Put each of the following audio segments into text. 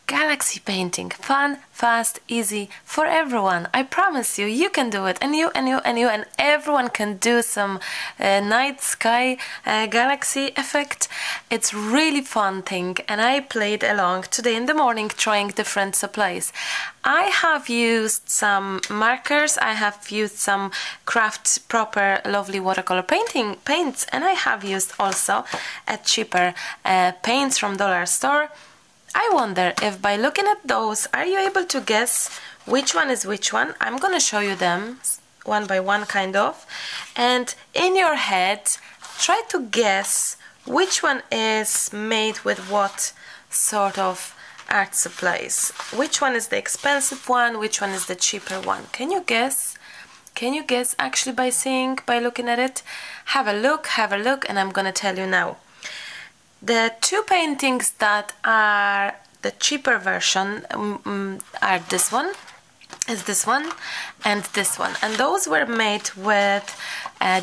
Galaxy painting. Fun, fast, easy for everyone. I promise you, you can do it. And you and everyone can do some night sky galaxy effect. It's really fun thing, and I played along today in the morning trying different supplies. I have used some markers, I have used some craft proper lovely watercolor paints, and I have used also a cheaper paints from dollar store. I wonder if by looking at those, are you able to guess which one is which one? I'm gonna show you them one by one kind of, and in your head try to guess which one is made with what sort of art supplies. Which one is the expensive one, which one is the cheaper one? Can you guess? Can you guess actually by looking at it? Have a look, and I'm gonna tell you now. The two paintings that are the cheaper version are this one, and this one, and those were made with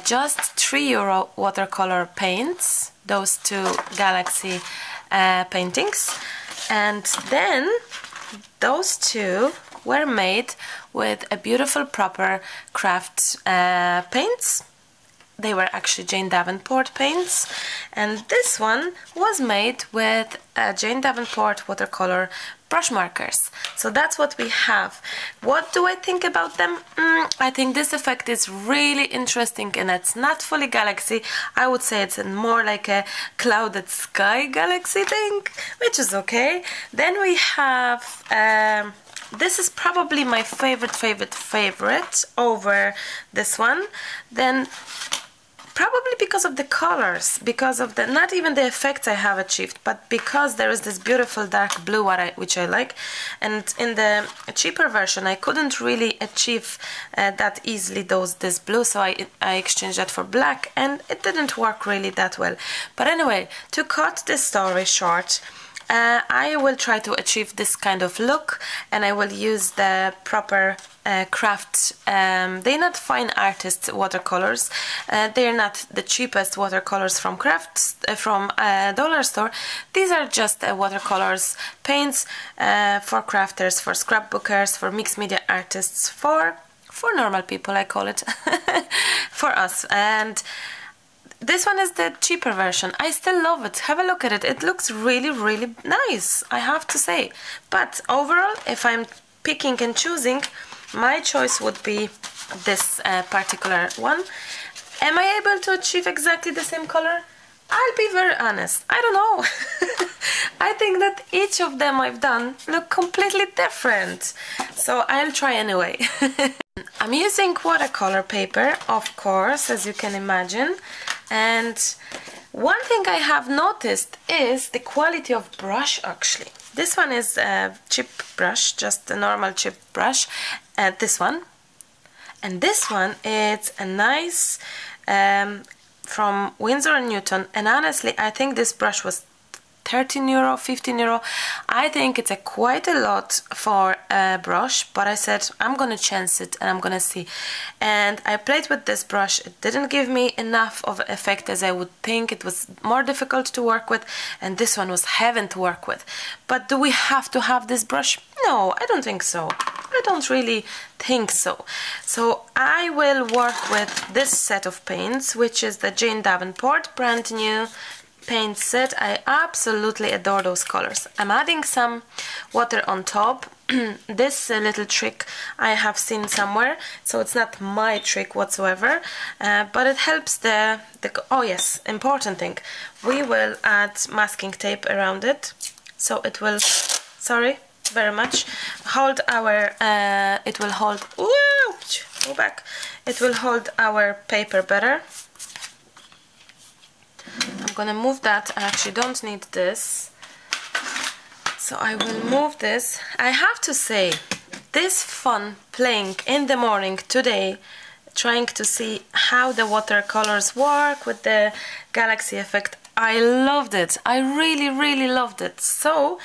just €3 watercolor paints, those two Galaxy paintings, and then those two were made with a beautiful proper craft paints. They were actually Jane Davenport paints, and this one was made with Jane Davenport watercolor brush markers. So that's what we have. What do I think about them? I think this effect is really interesting, and it's not fully galaxy. I would say it's more like a clouded sky galaxy thing, which is okay. Then we have this is probably my favorite over this one. Then probably because of the colors, because of the, not even the effects I have achieved, but because there is this beautiful dark blue which I like, and in the cheaper version I couldn't really achieve that easily this blue, so I exchanged that for black, and it didn't work really that well. But anyway, to cut this story short, I will try to achieve this kind of look, and I will use the proper craft. They're not fine artists watercolors. They're not the cheapest watercolors from dollar store. These are just watercolors paints for crafters, for scrapbookers, for mixed media artists, for normal people, I call it, for us. And this one is the cheaper version. I still love it. Have a look at it. It looks really nice, I have to say. But overall, if I'm picking and choosing, my choice would be this particular one. Am I able to achieve exactly the same color? I'll be very honest, I don't know. I think that each of them I've done look completely different. So I'll try anyway. I'm using watercolor paper, of course, as you can imagine. And one thing I have noticed is the quality of brush actually. This one is a cheap brush, just a normal cheap brush. This one. And this one, it's a nice from Winsor & Newton. And honestly, I think this brush was €13, €15. I think it's quite a lot for a brush, but I said I'm gonna chance it and I'm gonna see. And I played with this brush. It didn't give me enough of effect as I would think. It was more difficult to work with, and this one was heaven to work with. But do we have to have this brush? No, I don't think so. I don't really think so. So I will work with this set of paints, which is the Jane Davenport brand new paint set. I absolutely adore those colors. I'm adding some water on top. This little trick I have seen somewhere, so it's not my trick whatsoever, but it helps the oh yes, important thing, we will add masking tape around it, so it will, sorry very much, hold our it will hold, ooh, go back, it will hold our paper better. I'm gonna move that. I actually don't need this, so I will move this. I have to say, this fun playing in the morning today, trying to see how the watercolors work with the galaxy effect, I loved it. I really loved it. So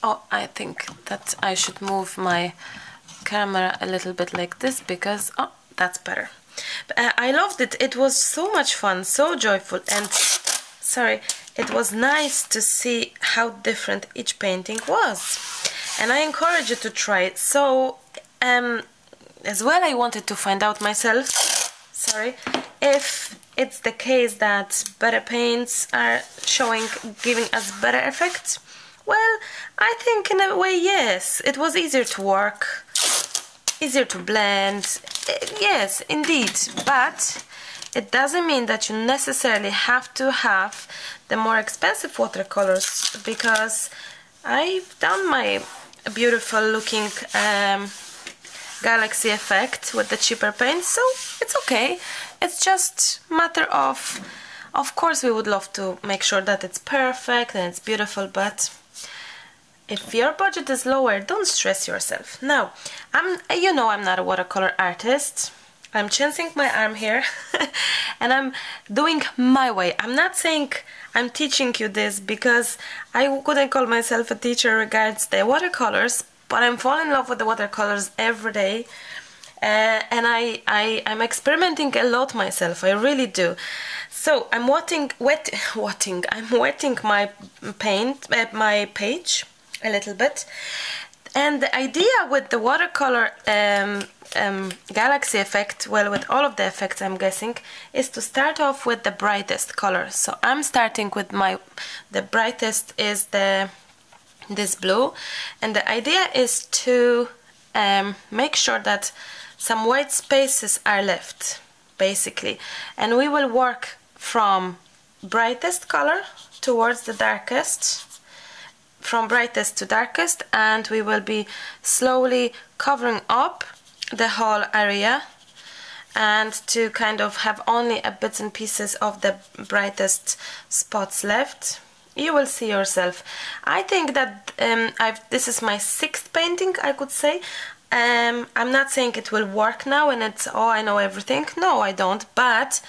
I think that I should move my camera a little bit like this, because that's better. I loved it. It was so much fun, so joyful, and sorry, it was nice to see how different each painting was, and I encourage you to try it. So as well, I wanted to find out myself, sorry, if it's the case that better paints are giving us better effects. Well, I think in a way, yes. It was easier to work, easier to blend, yes, indeed, but it doesn't mean that you necessarily have to have the more expensive watercolors, because I've done my beautiful looking galaxy effect with the cheaper paints, so it's okay. It's just a matter of course we would love to make sure that it's perfect and it's beautiful, but if your budget is lower, don't stress yourself. Now, I'm not a watercolor artist. I'm chancing my arm here and I'm doing my way. I'm not saying I'm teaching you this, because I couldn't call myself a teacher regards the watercolors, but I'm falling in love with the watercolors every day, and I'm experimenting a lot myself. I really do. So I'm wetting my my page a little bit, and the idea with the watercolor galaxy effect, well, with all of the effects, I'm guessing, is to start off with the brightest color. So I'm starting with the brightest is this blue, and the idea is to make sure that some white spaces are left, basically, and we will work from brightest color towards the darkest, from brightest to darkest, and we will be slowly covering up the whole area, and to kind of have only a bits and pieces of the brightest spots left. You will see yourself. I think that this is my 6th painting, I could say. I'm not saying it will work now and it's, oh, I know everything. No, I don't, but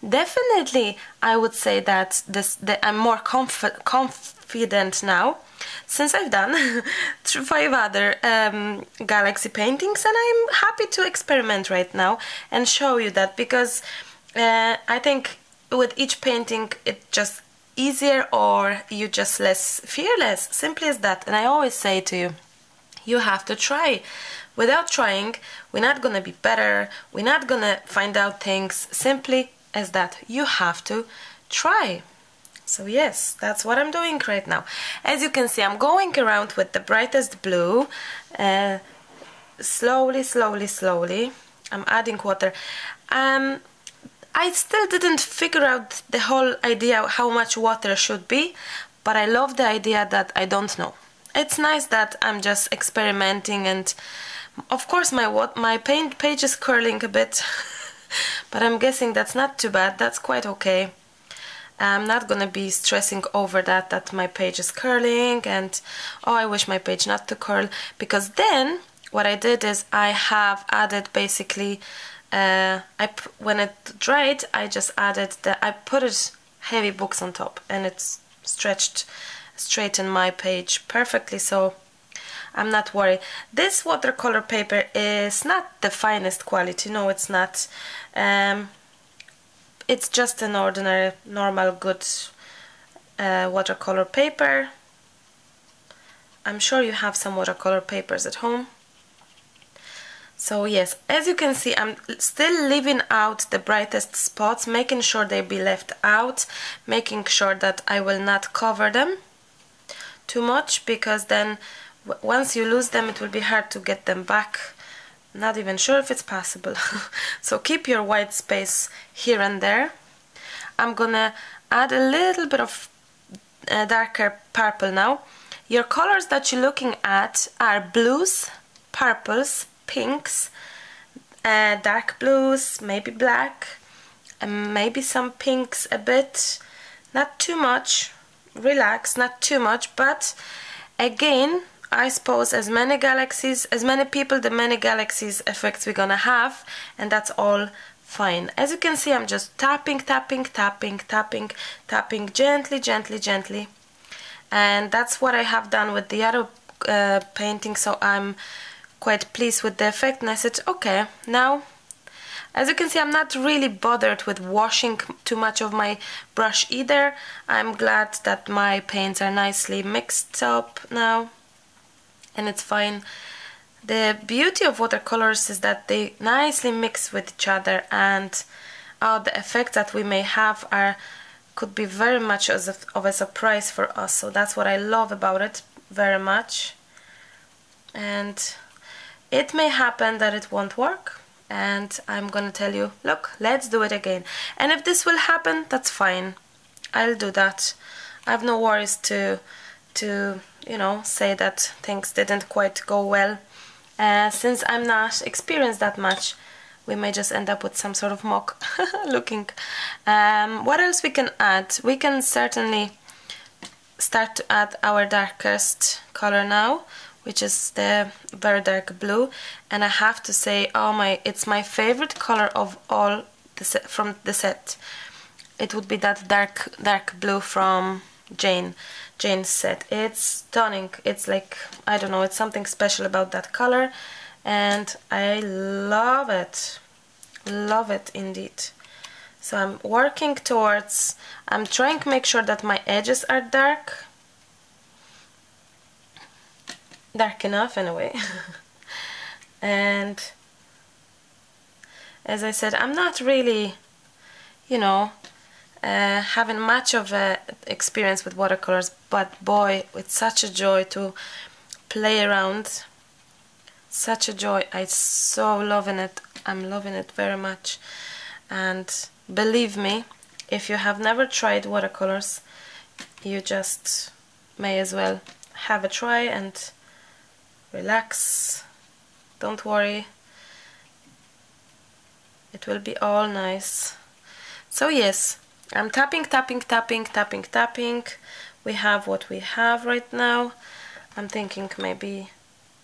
definitely I would say that I'm more confident now, since I've done 5 other galaxy paintings, and I'm happy to experiment right now and show you that, because I think with each painting it's just easier, or you just less fearless, simply as that. And I always say to you, you have to try. Without trying, we're not gonna be better, we're not gonna find out things, simply as that. You have to try. So yes, that's what I'm doing right now. As you can see, I'm going around with the brightest blue, slowly, slowly, slowly. I'm adding water. I still didn't figure out the whole idea how much water should be, but I love the idea that I don't know. It's nice that I'm just experimenting, and of course my paint page is curling a bit, but I'm guessing that's not too bad, that's quite okay. I'm not gonna be stressing over that my page is curling and, oh, I wish my page not to curl, because then what I did is I have added basically when it dried, I just added I put it heavy books on top, and it's stretched straight in my page perfectly, so I'm not worried. This watercolor paper is not the finest quality, no, it's not. It's just an ordinary, normal, good watercolor paper. I'm sure you have some watercolor papers at home. So yes, as you can see, I'm still leaving out the brightest spots, making sure they be left out, making sure that I will not cover them too much, because then once you lose them, it will be hard to get them back. Not even sure if it's possible. So keep your white space here and there. I'm gonna add a little bit of darker purple now. Your colors that you're looking at are blues, purples, pinks, dark blues, maybe black, and maybe some pinks a bit. Not too much, relax, not too much, but again, I suppose as many people, the many galaxies effects we're gonna have, and that's all fine. As you can see, I'm just tapping, tapping, tapping, tapping, tapping, gently, gently, gently, and that's what I have done with the other painting, so I'm quite pleased with the effect, and I said, okay, now As you can see, I'm not really bothered with washing too much of my brush either. I'm glad that my paints are nicely mixed up now, and it's fine. The beauty of watercolors is that they nicely mix with each other, and the effects that we may have could be very much of a surprise for us. So that's what I love about it very much. And it may happen that it won't work, and I'm gonna tell you, look, let's do it again. And if this will happen, that's fine. I'll do that. I have no worries to you know, say that things didn't quite go well. Since I'm not experienced that much, we may just end up with some sort of mock looking. What else we can add? We can certainly start to add our darkest color now, which is the very dark blue. And I have to say, it's my favorite color of all from the set. It would be that dark blue from Jane's set. It's stunning. It's like, I don't know, it's something special about that color, and I love it. Love it indeed. So I'm working towards, I'm trying to make sure that my edges are dark enough anyway. And as I said, I'm not really, you know, having much of a experience with watercolors, but boy, it's such a joy to play around. Such a joy. I'm so loving it. I'm loving it very much. And believe me, if you have never tried watercolors, you just may as well have a try and relax. Don't worry, it will be all nice. So yes, I'm tapping. We have what we have right now. I'm thinking maybe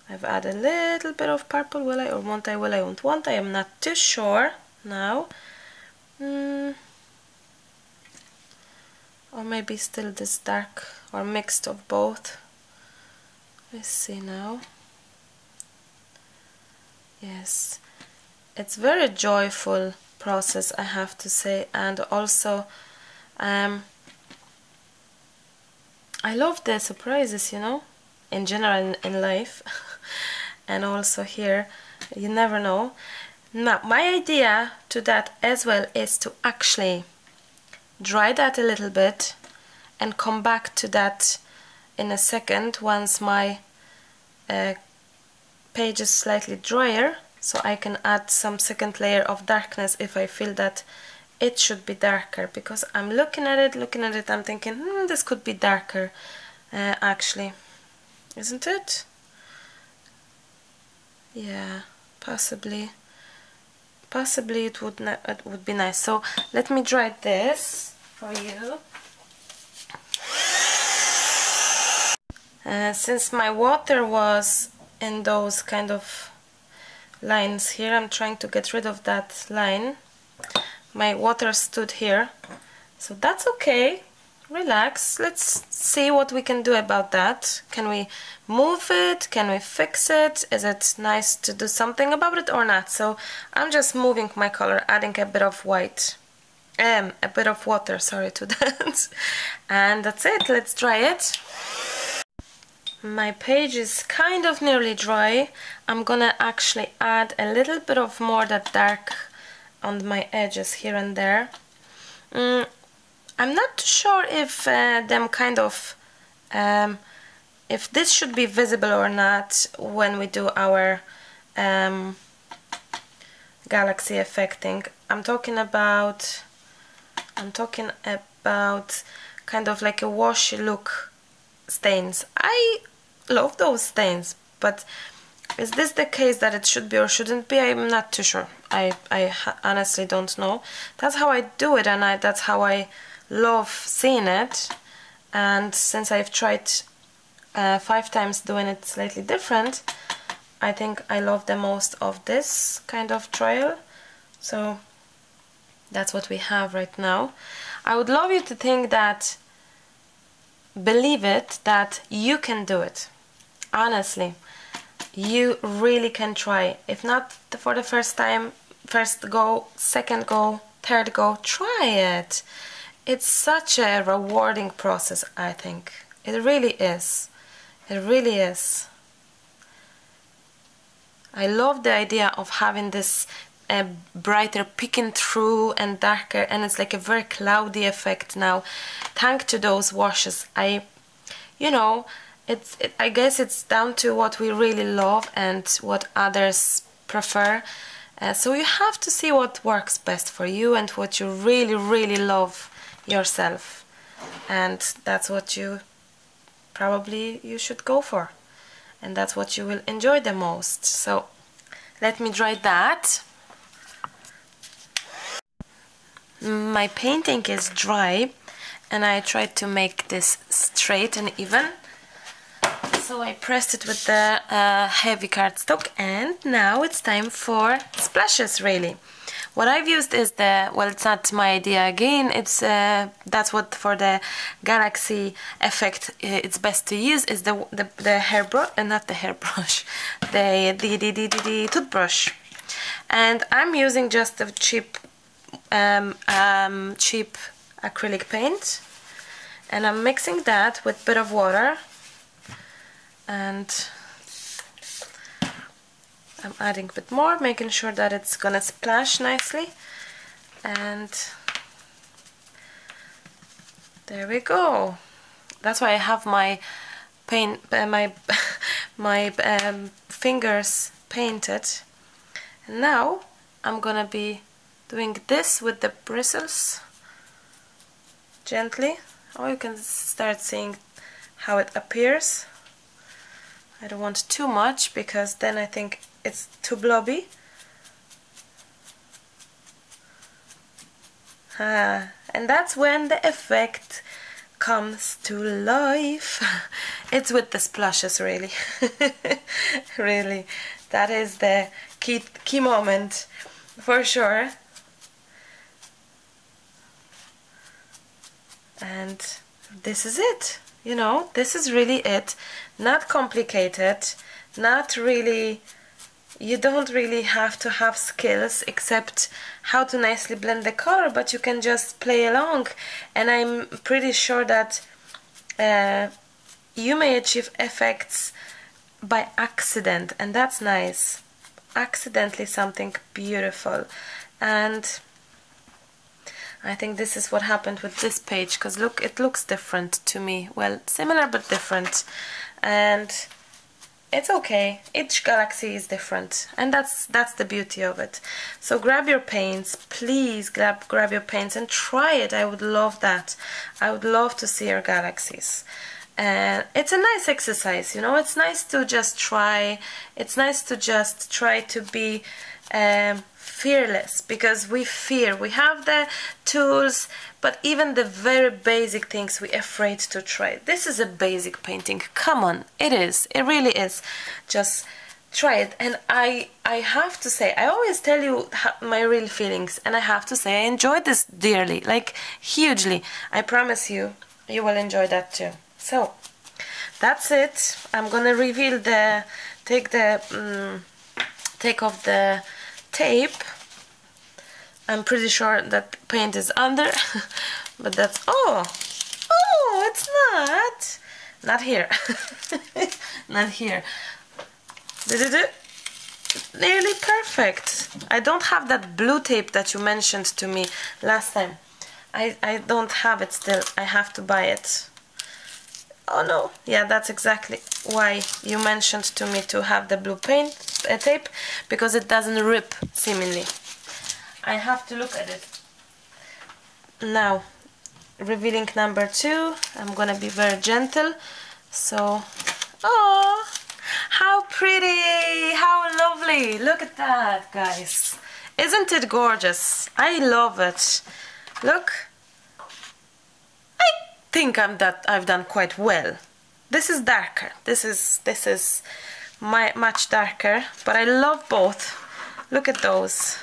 I've added a little bit of purple. Will I or won't I? Will I, won't want I? I'm not too sure now. Or maybe still this dark, or mixed of both. Let's see now. Yes, it's very joyful process, I have to say, and also I love the surprises, you know, in general in life. And also here, you never know. Now my idea to that as well is to actually dry that a little bit and come back to that in a second once my page is slightly drier, so I can add some second layer of darkness if I feel that it should be darker, because I'm looking at it, I'm thinking, this could be darker, actually, isn't it? Yeah, possibly it would be nice. So let me dry this for you. Since my water was in those kind of lines here, I'm trying to get rid of that line. My water stood here, so that's okay. Relax. Let's see what we can do about that. Can we move it? Can we fix it? Is it nice to do something about it or not? So I'm just moving my color, adding a bit of white, a bit of water, sorry, to that. And that's it. Let's dry it. My page is kind of nearly dry. I'm gonna actually add a little bit of more that dark on my edges here and there. I'm not sure if if this should be visible or not when we do our galaxy effecting. I'm talking about kind of like a washy look stains. I love those stains, but is this the case that it should be or shouldn't be? I'm not too sure. I honestly don't know. That's how I do it, and that's how I love seeing it. And since I've tried 5 times doing it slightly different, I think I love the most of this kind of trial. So that's what we have right now. I would love you to think that, believe it, that you can do it. Honestly, you really can try. If not for the first time, first go, second go, third go, try it. It's such a rewarding process, I think. It really is. It really is. I love the idea of having this brighter peeking through and darker, and it's like a very cloudy effect now. Thanks to those washes. You know, I guess it's down to what we really love and what others prefer. So you have to see what works best for you and what you really, really love yourself. And that's what you should go for. And that's what you will enjoy the most. So let me dry that. My painting is dry and I tried to make this straight and even. So I pressed it with the heavy cardstock, and now it's time for splashes, really. What I've used is well, it's not my idea again, it's that's what for the galaxy effect it's best to use, is the hairbrush, not the hairbrush, the toothbrush. And I'm using just a cheap acrylic paint, and I'm mixing that with a bit of water, and I'm adding a bit more, making sure that it's gonna splash nicely. And there we go. That's why I have my paint, my fingers painted. And now I'm gonna be doing this with the bristles gently. Oh, you can start seeing how it appears. I don't want too much because then I think it's too blobby. And that's when the effect comes to life. It's with the splashes, really. Really, that is the key moment for sure. And this is it, you know, this is really it. Not complicated, not really, you don't really have to have skills except how to nicely blend the color, but you can just play along. And I'm pretty sure that you may achieve effects by accident, and that's nice. Accidentally something beautiful. And I think this is what happened with this page, because look, it looks different to me. Well, similar but different, and it's okay. Each galaxy is different, and that's the beauty of it. So grab your paints, please grab your paints and try it. I would love that. I would love to see your galaxies. And it's a nice exercise, you know. It's nice to just try. It's nice to just try to be fearless, because we fear. We have the tools, but even the very basic things we're afraid to try. This is a basic painting. Come on, it is. It really is. Just try it. And I have to say, I always tell you my real feelings, and I have to say I enjoyed this dearly, like hugely. I promise you, you will enjoy that too. So that's it. I'm gonna reveal take off the tape. I'm pretty sure that paint is under, but that's, oh, it's not here. Not here. Nearly perfect. I don't have that blue tape that you mentioned to me last time. I don't have it still. I have to buy it. Oh no, yeah, that's exactly why you mentioned to me to have the blue paint tape, because it doesn't rip, seemingly. I have to look at it. Now, revealing number 2, I'm gonna be very gentle. So, oh, how pretty, how lovely. Look at that, guys. Isn't it gorgeous? I love it. Look. I think I've done quite well. This is darker. This is much darker, but I love both. Look at those.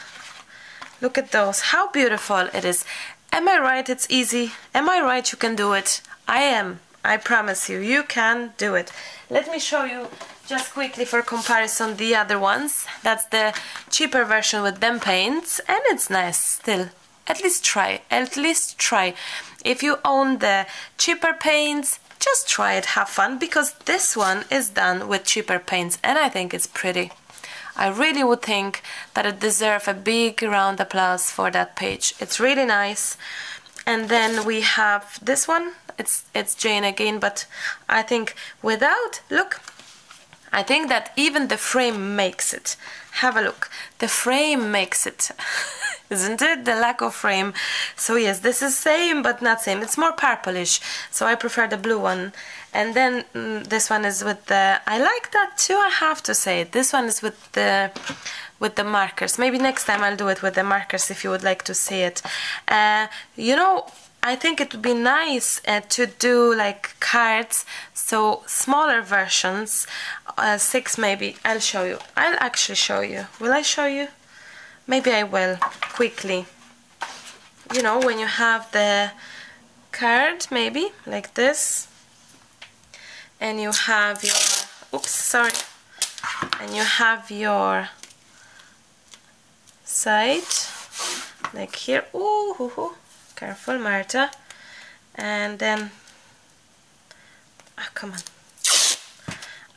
Look at those. How beautiful it is. Am I right? It's easy. Am I right? You can do it. I am. I promise you. You can do it. Let me show you just quickly for comparison the other ones. That's the cheaper version with them paints, and it's nice still. At least try, If you own the cheaper paints, just try it, have fun, because this one is done with cheaper paints and I think it's pretty. I really would think that it deserves a big round applause for that page. It's really nice. And then we have this one. It's Jane again, but I think without, look, I think that even the frame makes it. Have a look. The frame makes it. Isn't it? The lack of frame. So yes, this is same but not same. It's more purplish, so I prefer the blue one. And then this one is with the, I like that too, I have to say. This one is with the markers. Maybe next time I'll do it with the markers if you would like to see it. You know, I think it would be nice to do like cards, so smaller versions, 6 maybe. I'll show you. I'll actually show you. Will I show you? Maybe I will, quickly. You know, when you have the card, maybe, like this, and you have your, oops, sorry, and you have your side, like here, ooh, careful, Marta, and then, come on,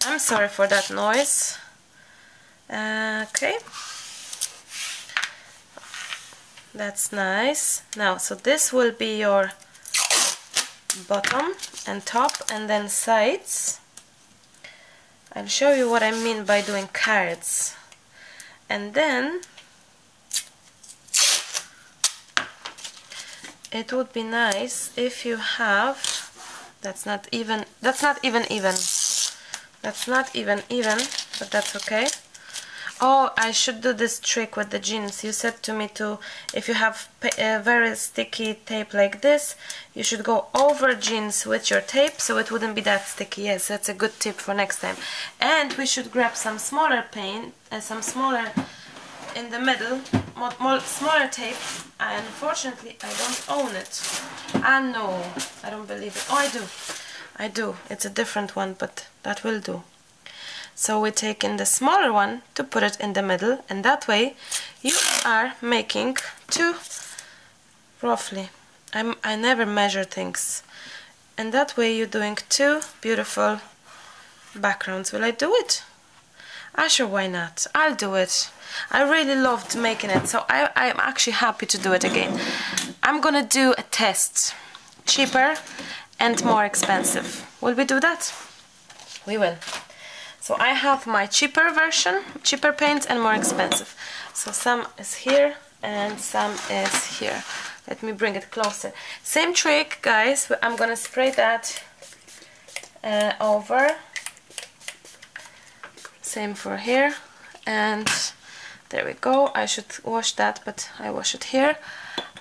I'm sorry for that noise, okay. That's nice. Now, so this will be your bottom and top, and then sides. I'll show you what I mean by doing cards. And then it would be nice if you have, that's not even even, but that's okay. Oh, I should do this trick with the jeans. You said to me to, if you have a very sticky tape like this, you should go over jeans with your tape so it wouldn't be that sticky. Yes, that's a good tip for next time. And we should grab some smaller paint, some smaller in the middle, more smaller tape. Unfortunately, I don't own it. Ah, no, I don't believe it. Oh, I do. It's a different one, but that will do. So we take in the smaller one to put it in the middle, and that way you are making two, roughly, I never measure things, and that way you're doing two beautiful backgrounds. Will I do it? Ah, sure, why not? I'll do it. I really loved making it, so I'm actually happy to do it again. I'm gonna do a test, cheaper and more expensive. Will we do that? We will. So I have my cheaper version, cheaper paints, and more expensive. So some is here and some is here. Let me bring it closer. Same trick, guys. I'm gonna spray that over. Same for here. And there we go. I should wash that, but I wash it here.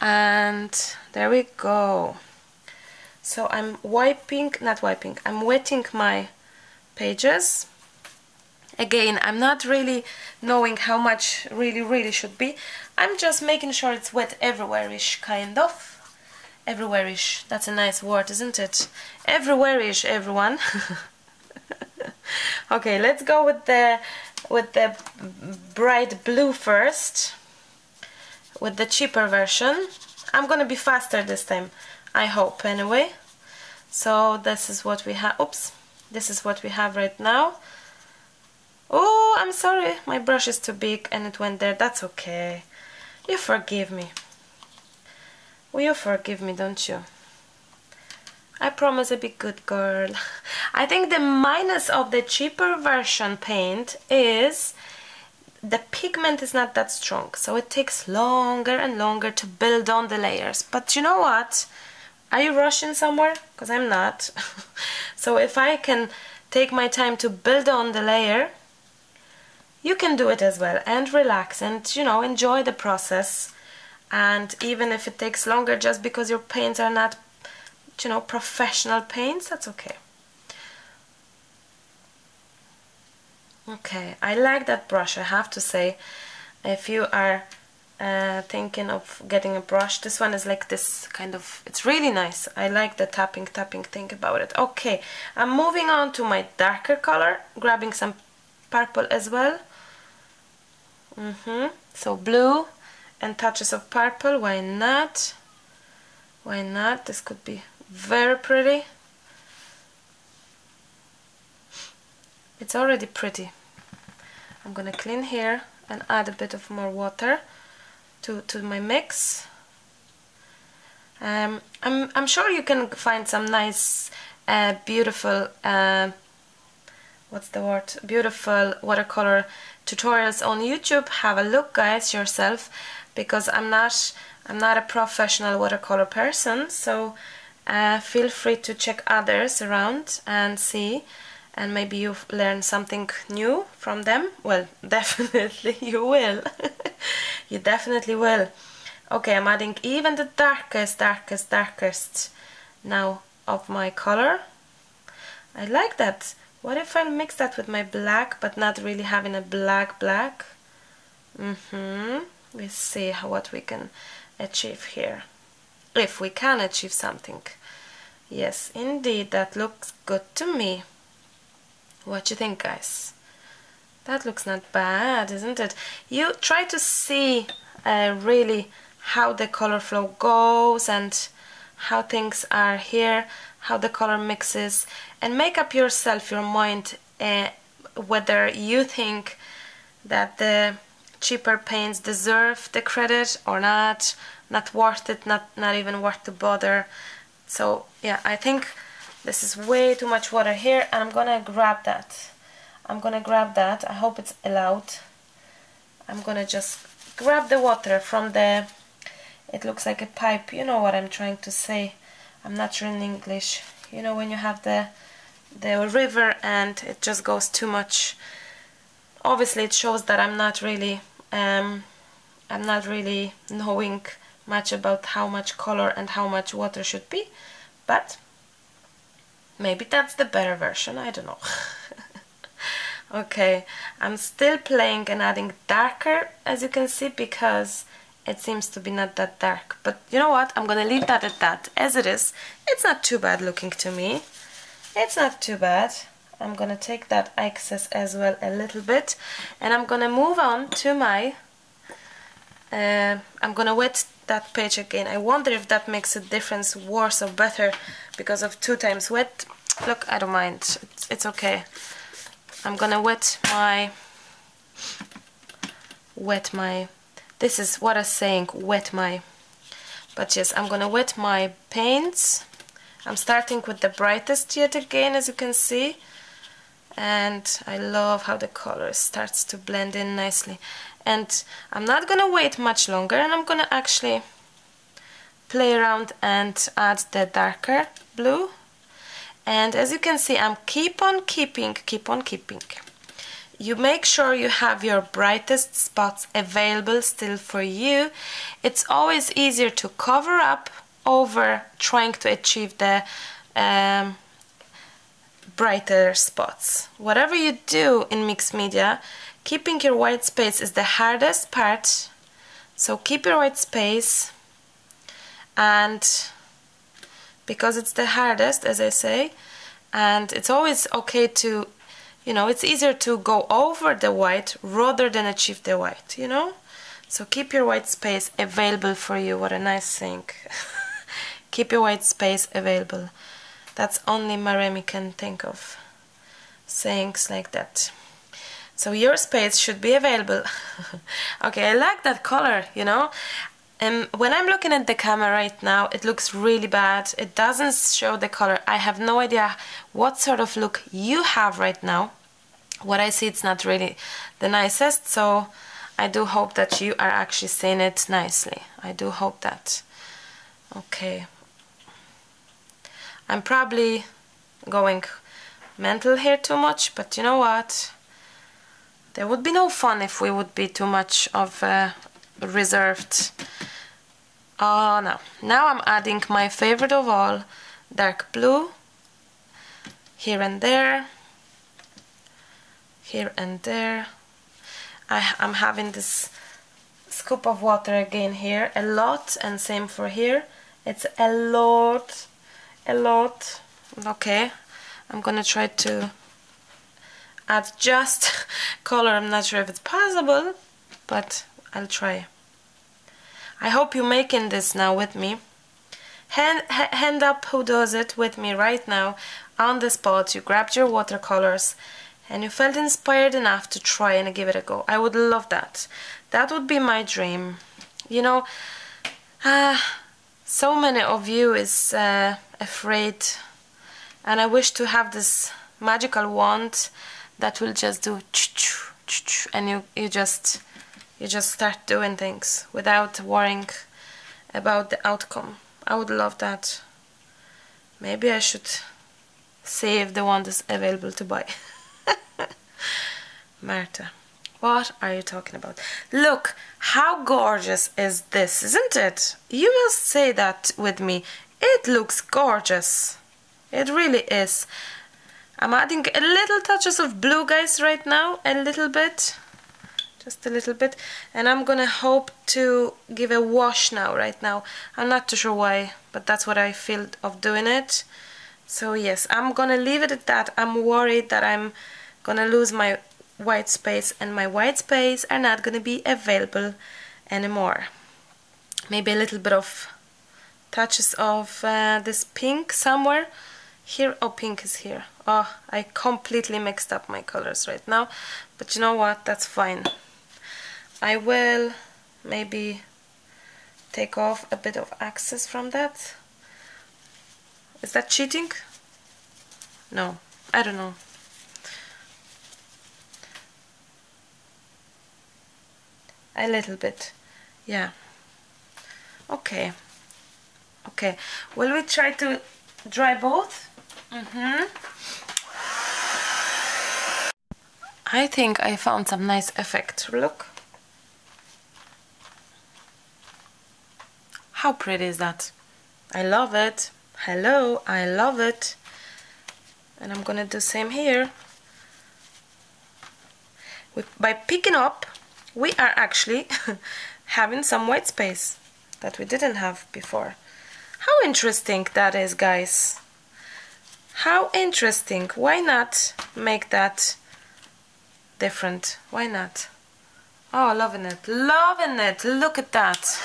And there we go. So I'm I'm wetting my pages. Again, I'm not really knowing how much really should be. I'm just making sure it's wet everywhere-ish, kind of. Everywhere-ish. That's a nice word, isn't it? Everywhere-ish, everyone. Okay, let's go with the bright blue first. With the cheaper version. I'm gonna be faster this time, I hope, anyway. So this is what we have. Oops. This is what we have right now. Oh, I'm sorry, my brush is too big and it went there. That's okay. You forgive me. Will you forgive me, don't you? I promise I'll be good girl. I think the minus of the cheaper version paint is the pigment is not that strong, so it takes longer and longer to build on the layers. But you know what? Are you rushing somewhere? Because I'm not. So if I can take my time to build on the layer, you can do it as well, and relax and, you know, enjoy the process. And even if it takes longer just because your paints are not, you know, professional paints, that's okay. Okay, I like that brush, I have to say. If you are thinking of getting a brush. This one is like this kind of, it's really nice. I like the tapping thing about it. Okay, I'm moving on to my darker color, grabbing some purple as well. So blue and touches of purple, why not? Why not? This could be very pretty. It's already pretty. I'm gonna clean here and add a bit of more water to my mix. I'm sure you can find some nice, beautiful, what's the word? Beautiful watercolor tutorials on YouTube. Have a look, guys, yourself, because I'm not a professional watercolor person, so feel free to check others around and see, and maybe you've learned something new from them. Well, definitely you will. You definitely will. Okay, I'm adding even the darkest now of my color. I like that. What if I mix that with my black, but not really having a black? We'll see what we can achieve here. If we can achieve something. Yes, indeed, that looks good to me. What you think, guys? That looks not bad, isn't it? You try to see really how the color flow goes and how things are here, how the color mixes, and make up yourself your mind whether you think that the cheaper paints deserve the credit or not worth it, not even worth to bother. So yeah, I think this is way too much water here, and I'm gonna grab that. I hope it's allowed. I'm gonna just grab the water from the, it looks like a pipe, you know what I'm trying to say. I'm not sure in English. You know, when you have the river and it just goes too much. Obviously it shows that I'm not really knowing much about how much color and how much water should be, but maybe that's the better version, I don't know. Okay, I'm still playing and adding darker, as you can see, because it seems to be not that dark. But you know what? I'm gonna leave that at that, as it is. It's not too bad looking to me. It's not too bad. I'm gonna take that excess as well a little bit, and I'm gonna move on to my... I'm gonna wet that page again. I wonder if that makes a difference, worse or better, because of 2 times wet. Look, I don't mind. It's okay. I'm gonna wet my... This is what I'm saying, wet my... But yes, I'm gonna wet my paints. I'm starting with the brightest yet again, as you can see. And I love how the color starts to blend in nicely. And I'm not gonna wait much longer, and I'm gonna actually play around and add the darker blue. And as you can see, I'm keep on keeping. You make sure you have your brightest spots available still for you. It's always easier to cover up over trying to achieve the brighter spots. Whatever you do in mixed media, keeping your white space is the hardest part. So keep your white space, and because it's the hardest, as I say, and it's always okay to, you know, it's easier to go over the white rather than achieve the white, you know? So keep your white space available for you. What a nice thing. Keep your white space available. That's only Maremi can think of sayings like that. So your space should be available. Okay, I like that color, you know? When I'm looking at the camera right now, it looks really bad. It doesn't show the color. I have no idea what sort of look you have right now. What I see, it's not really the nicest, so I do hope that you are actually seeing it nicely. I do hope that. Okay. I'm probably going mental here too much, but you know what? There would be no fun if we would be too much of reserved. Oh no. Now I'm adding my favorite of all, dark blue, here and there, here and there. I'm having this scoop of water again here, a lot, and same for here. It's a lot. Okay, I'm gonna try to add just color. I'm not sure if it's possible, but I'll try. I hope you're making this now with me. Hand up who does it with me right now on the spot. You grabbed your watercolors and you felt inspired enough to try and give it a go. I would love that. That would be my dream. You know, so many of you is afraid, and I wish to have this magical wand that will just do and you just start doing things without worrying about the outcome. I would love that. Maybe I should see if the wand is available to buy. Marta, what are you talking about? Look, how gorgeous is this, isn't it? You must say that with me. It looks gorgeous. It really is. I'm adding a little touches of blue, guys, right now. A little bit. Just a little bit. And I'm gonna hope to give a wash now, right now. I'm not too sure why, but that's what I feel of doing it. So yes, I'm gonna leave it at that. I'm worried that I'm gonna lose my white space, and my white space are not gonna be available anymore. Maybe a little bit of touches of this pink somewhere here. Oh, pink is here. Oh, I completely mixed up my colors right now, but you know what, that's fine. I will maybe take off a bit of excess from that. Is that cheating? No, I don't know. A little bit, yeah. Okay, will we try to dry both? I think I found some nice effect. Look, how pretty is that? I love it. Hello, I love it. And I'm gonna do same here. By picking up, we are actually having some white space that we didn't have before. How interesting that is, guys. How interesting. Why not make that different? Why not? Oh, loving it. Loving it. Look at that.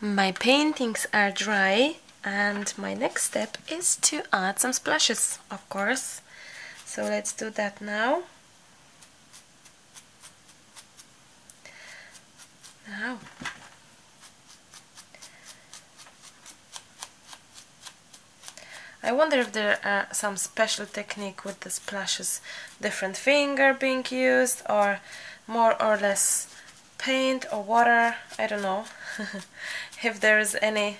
My paintings are dry, and my next step is to add some splashes, of course. So let's do that now. I wonder if there are some special technique with the splashes, different finger being used, or more or less paint or water. I don't know if there is any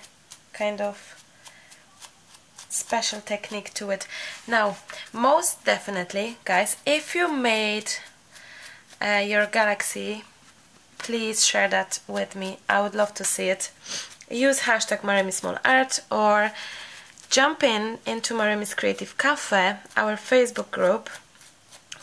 kind of special technique to it. Now, most definitely, guys, if you made your galaxy, please share that with me. I would love to see it. Use hashtag #MaremiSmallArt, or jump into Maremi's Creative Cafe, our Facebook group,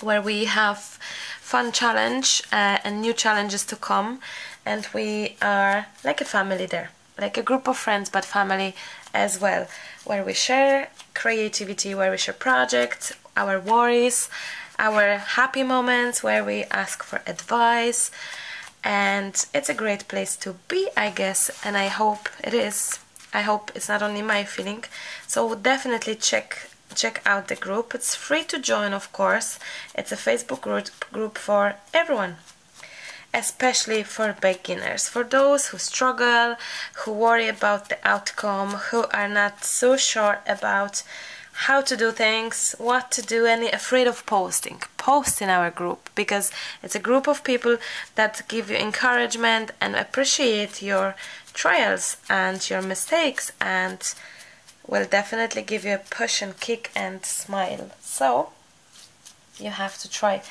where we have fun challenge and new challenges to come, and we are like a family there, like a group of friends, but family as well, where we share creativity, where we share projects, our worries, our happy moments, where we ask for advice, and it's a great place to be, I guess, and I hope it is. I hope it's not only my feeling. So definitely check out the group. It's free to join, of course. It's a Facebook group for everyone, especially for beginners, for those who struggle, who worry about the outcome, who are not so sure about how to do things, what to do, and afraid of posting. Post in our group, because it's a group of people that give you encouragement and appreciate your trials and your mistakes, and will definitely give you a push and kick and smile. So you have to try.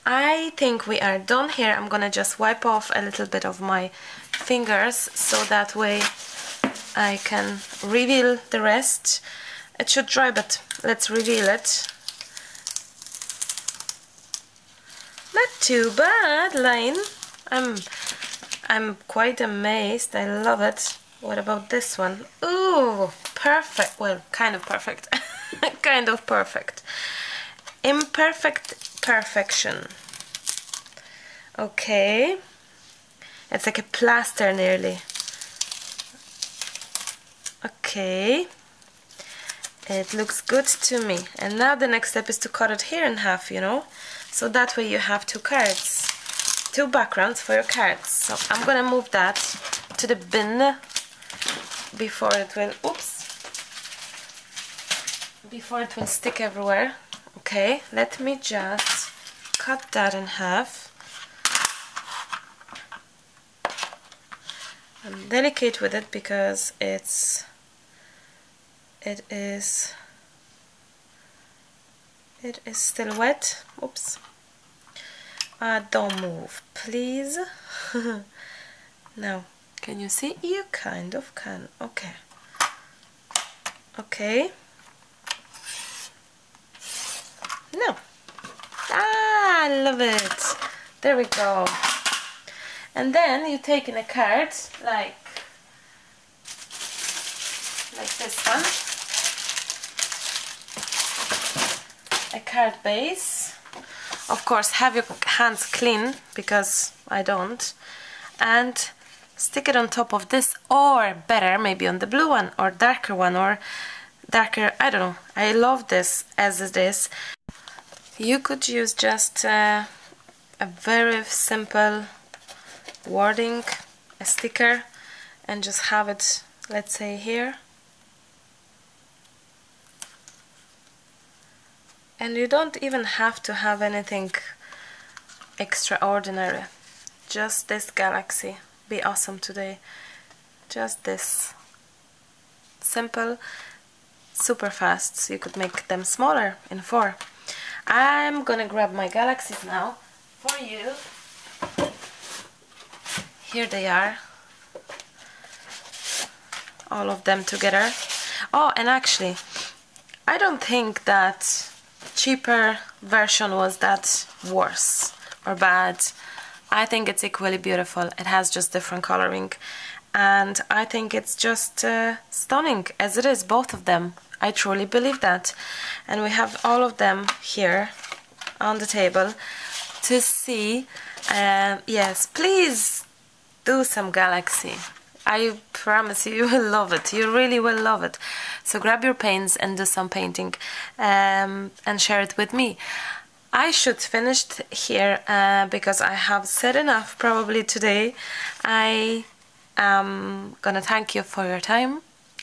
I think we are done here. I'm gonna just wipe off a little bit of my fingers, so that way I can reveal the rest. It should dry, but let's reveal it. Not too bad line. I'm quite amazed. I love it. What about this one? Ooh, perfect. Well, kind of perfect. Kind of perfect. Imperfect perfection. Okay. It's like a plaster nearly. Okay. It looks good to me. And now the next step is to cut it here in half, you know? So that way you have two cards. Two backgrounds for your cards. So I'm gonna move that to the bin before it will, before it will stick everywhere. Okay, let me just cut that in half. I'm delicate with it because it is still wet. Oops. Don't move, please. Now, can you see? You kind of can. Okay. Okay. No. I love it. There we go. And then you take in a card like this one. A card base. Of course, have your hands clean because I don't. And stick it on top of this, or better, maybe on the blue one, or darker one, or darker, I don't know. I love this as it is. You could use just a very simple wording, a sticker, and just have it, let's say, here. And you don't even have to have anything extraordinary. Just this galaxy. Be awesome today. Just this. Simple, super fast. So you could make them smaller in 4. I'm gonna grab my galaxies now for you. Here they are. All of them together. Oh, and actually, I don't think that cheaper version was that worse or bad. I think it's equally beautiful. It has just different coloring, and I think it's just stunning as it is, both of them. I truly believe that. And we have all of them here on the table to see. Yes, please do some galaxy. I promise you will love it. You really will love it. So grab your paints and do some painting and share it with me. I should finish here because I have said enough probably today. I am gonna thank you for your time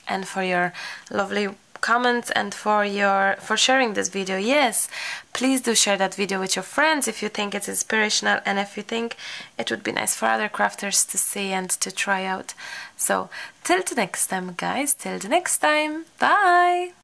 and for your lovely comments and for sharing this video. Yes, please do share that video with your friends if you think it's inspirational and if you think it would be nice for other crafters to see and to try out. So till the next time, guys, till the next time, bye.